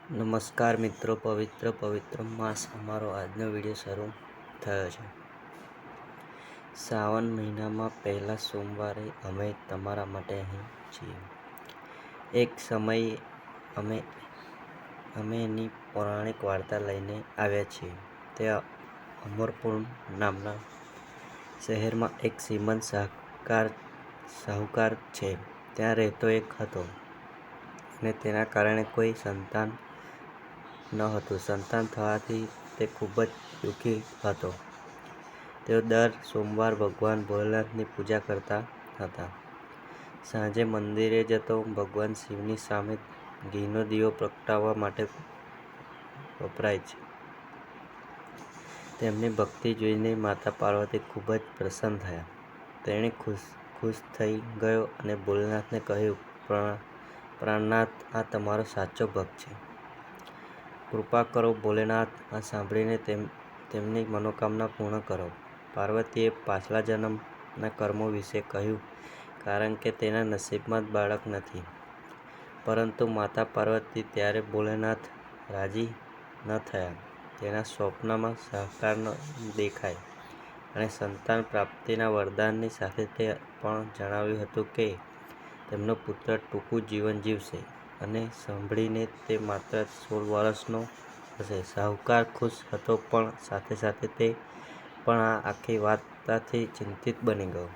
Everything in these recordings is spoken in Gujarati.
નમસ્કાર મિત્રો, પવિત્ર માસ અમારો આજનો વિડીયો શરૂ થયો છે. શ્રાવણ મહિનામાં પહેલા સોમવારે અમે તમારા માટે અહીં છીએ. એક સમયે અમે એની પૌરાણિક વાર્તા લઈને આવ્યા છીએ. તે અમરપુર નામના શહેરમાં એક શ્રીમંત શાહુકાર છે. ત્યાં રહેતો એક હતો અને તેના કારણે કોઈ સંતાન ન હતું. સંતાન થવાથી તે ખૂબ જ દુઃખી હતો. તેઓ દર સોમવારે ભગવાન ભોલેનાથની પૂજા કરતા હતા. સાંજે મંદિરે જતો ભગવાન શિવની સામે ઘીનો દીવો પ્રગટાવવા માટે વપરાય છે. તેમની ભક્તિ જોઈને માતા પાર્વતી ખૂબ જ પ્રસન્ન થયા. તેણે ખુશ થઈ ગયો અને ભોલેનાથને કહ્યું, પ્રાણનાથ, આ તમારો સાચો ભક્ત છે. કૃપા કરો ભોલેનાથ, આ સાંભળીને તેમની મનોકામના પૂર્ણ કરો. પાર્વતીએ પાછલા જન્મના કર્મો વિશે કહ્યું, કારણ કે તેના નસીબમાં બાળક નથી. પરંતુ માતા પાર્વતી ત્યારે ભોલેનાથ રાજી ન થયા. તેના સ્વપ્નમાં શાહુકાર દેખાયા અને સંતાન પ્રાપ્તિના વરદાનની સાથે તે પણ જણાવ્યું હતું કે તેમનો પુત્ર ટૂંકું જીવન જીવશે અને સાંભળીને તે માત્ર 16 વર્ષનો હશે. શાહુકાર ખુશ હતો, પણ સાથે સાથે તે પણ આ આખી વાર્તાથી ચિંતિત બની ગયો.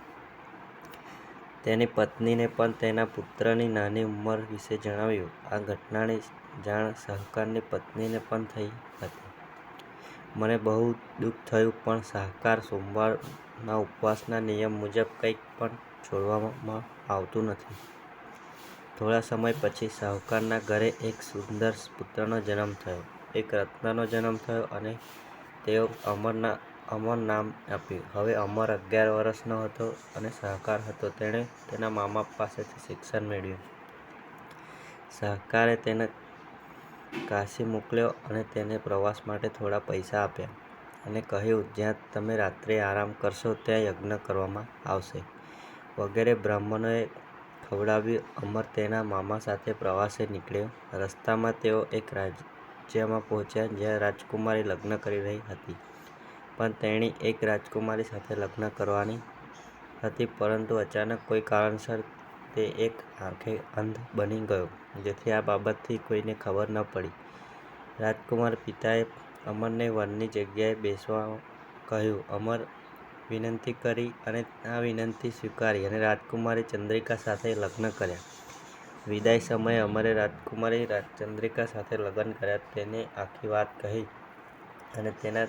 તેની પત્નીને પણ તેના પુત્રની નાની ઉંમર વિશે જણાવ્યું. આ ઘટનાની જાણ શાહુકારની પત્નીને પણ થઈ હતી. મને બહુ દુઃખ થયું, પણ શાહુકાર સોમવારના ઉપવાસના નિયમ મુજબ કંઈ પણ છોડવામાં આવતું નથી. થોડા સમય પછી શાહુકારના ઘરે એક સુંદર પુત્રનો જન્મ થયો. એક રત્નનો જન્મ થયો અને તેઓ અમર નામ આપ્યું. હવે અમર 11 વર્ષનો હતો અને શાહુકાર હતો. તેણે તેના મામા પાસેથી શિક્ષણ મેળવ્યું. શાહુકારે તેને કાશી મોકલ્યો અને તેને પ્રવાસ માટે થોડા પૈસા આપ્યા અને કહ્યું, જ્યાં તમે રાત્રે આરામ કરશો ત્યાં યજ્ઞ કરવામાં આવશે. વગેરે બ્રાહ્મણોએ ખવડાવ્યું. અમર તેના મામા સાથે પ્રવાસે નીકળ્યો. રસ્તામાં તેઓ એક રાજ્યમાં પહોંચ્યા જ્યાં રાજકુમારી લગ્ન કરી રહી હતી. પણ તેણી એક રાજકુમારી સાથે લગ્ન કરવાની હતી, પરંતુ અચાનક કોઈ કારણસર તે એક આંખે અંધ બની ગયો, જેથી આ બાબતની કોઈને ખબર ન પડી. રાજકુમારના પિતાએ અમરને વનની જગ્યાએ બેસવા કહ્યું. અમરે વિનંતી કરી અને આ વિનંતી સ્વીકારી અને રાજકુમારી ચંદ્રિકા સાથે લગ્ન કર્યા. વિદાય સમયે અમરે રાજકુમારી ચંદ્રિકા સાથે લગ્ન કર્યા. તેને આખી વાત કહી અને તેના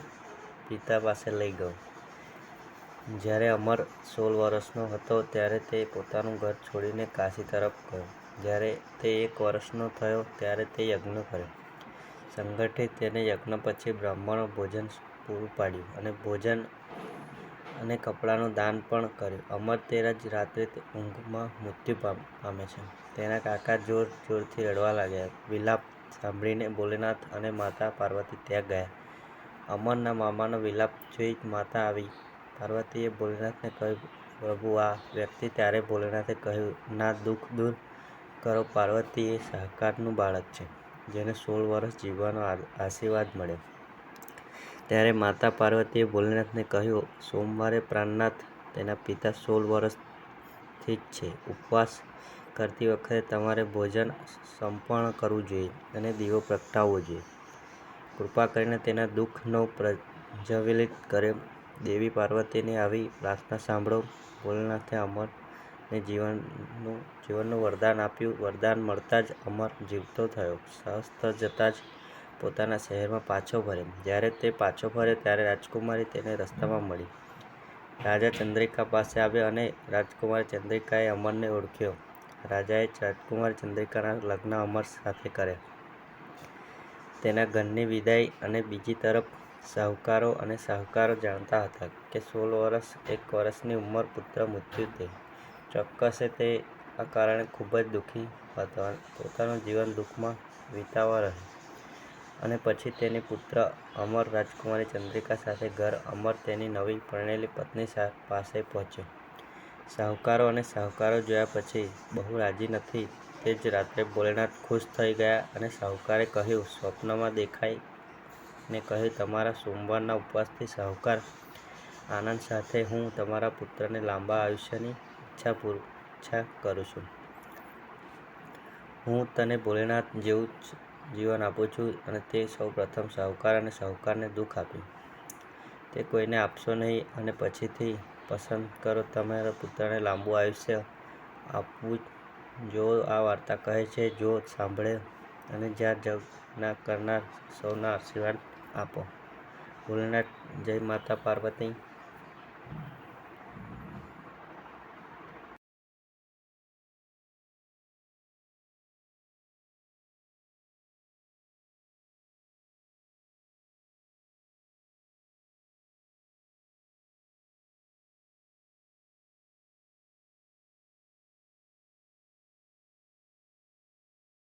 પિતા પાસે લઈ ગયો. જ્યારે અમર 16 વર્ષનો હતો ત્યારે તે પોતાનું ઘર છોડીને કાશી તરફ ગયો. જ્યારે તે 1 વર્ષનો થયો ત્યારે તે યજ્ઞ કર્યો. સંગઠિત તેને યજ્ઞ પછી બ્રાહ્મણો ભોજન પૂરું પાડ્યું અને ભોજન અને કપડાનું દાન પણ કર્યું. અમર તે જ રાત્રે ઊંઘમાં મૃત્યુ પામે છે. તેના કાકા જોર જોરથી રડવા લાગ્યા. વિલાપ સાંભળીને ભોલેનાથ અને માતા પાર્વતી ત્યાં ગયા. અમરના મામાનો વિલાપ જોઈ માતા આવી. પાર્વતીએ ભોલેનાથને કહ્યું, પ્રભુ, આ વ્યક્તિ. ત્યારે ભોલેનાથે કહ્યું, ના, દુઃખ દૂર કરો. પાર્વતી એ શાહુકારનું બાળક છે, જેને 16 વર્ષ જીવવાનો આશીર્વાદ મળ્યો. ત્યારે માતા પાર્વતીએ ભોલેનાથને કહ્યું, સોમવારે પ્રાણનાથ, તેના પિતા 16 વર્ષથી જ છે. ઉપવાસ કરતી વખતે તમારે ભોજન સંપર્ણ કરવું જોઈએ અને દીવો પ્રગટાવવો જોઈએ. કૃપા કરીને તેના દુઃખનો પ્રજ્વલિત કર્યો. દેવી પાર્વતીની આવી પ્રાર્થના સાંભળો. ભોલેનાથે અમરને જીવનનું વરદાન આપ્યું. વરદાન મળતાં જ અમર જીવતો થયો. સહસ્ત્ર જતાં જ પોતાના શહેરમાં પાછો ફર્યો. જ્યારે તે પાછો ફર્યો ત્યારે રાજકુમારી તેને રસ્તામાં મળી. રાજા ચંદ્રિકા પાસે આવ્યો અને રાજકુમારી ચંદ્રિકાએ અમરને ઓળખ્યો. રાજાએ રાજકુમારી ચંદ્રિકાના લગ્ન અમર સાથે કર્યા. તેના ઘરની વિદાય. અને બીજી તરફ શાહુકારો જાણતા હતા કે 16 વર્ષ 1 વર્ષની ઉંમરે પુત્ર મૃત્યુ તે ચોક્કસે તે આ કારણે ખૂબ જ દુઃખી હતો અને પોતાનું જીવન દુઃખમાં વિતાવવા રહ્યો. અને પછી તેની પુત્ર અમર રાજકુમારી ચંદ્રિકા સાથે ઘર અમર તેની નવી પરણેલી પત્ની પાસે પહોંચ્યો. શાહુકારો જોયા પછી બહુ રાજી નથી તે જ રાત્રે ભોળેનાથ ખુશ થઈ ગયા અને શાહુકારે કહ્યું, સ્વપ્નમાં દેખાઈને કહ્યું, તમારા સોમવારના ઉપવાસથી શાહુકાર, આનંદ સાથે હું તમારા પુત્રને લાંબા આયુષ્યની ઈચ્છા કરું છું. હું તને ભોળેનાથ જેવું જ જીવન આપું છું. અને તે સૌ પ્રથમ શાહુકાર અને શાહુકારને દુઃખ આપ્યું. તે કોઈને આપશો નહીં અને પછીથી પસંદ કરો તમારા પુત્રને લાંબુ આયુષ્ય આપવું. જો આ વાર્તા કહે છે, જો સાંભળે અને જ્યાં જપ કરનાર સૌના આશીર્વાદ આપો. ભોલેનાથ. જય માતા પાર્વતી.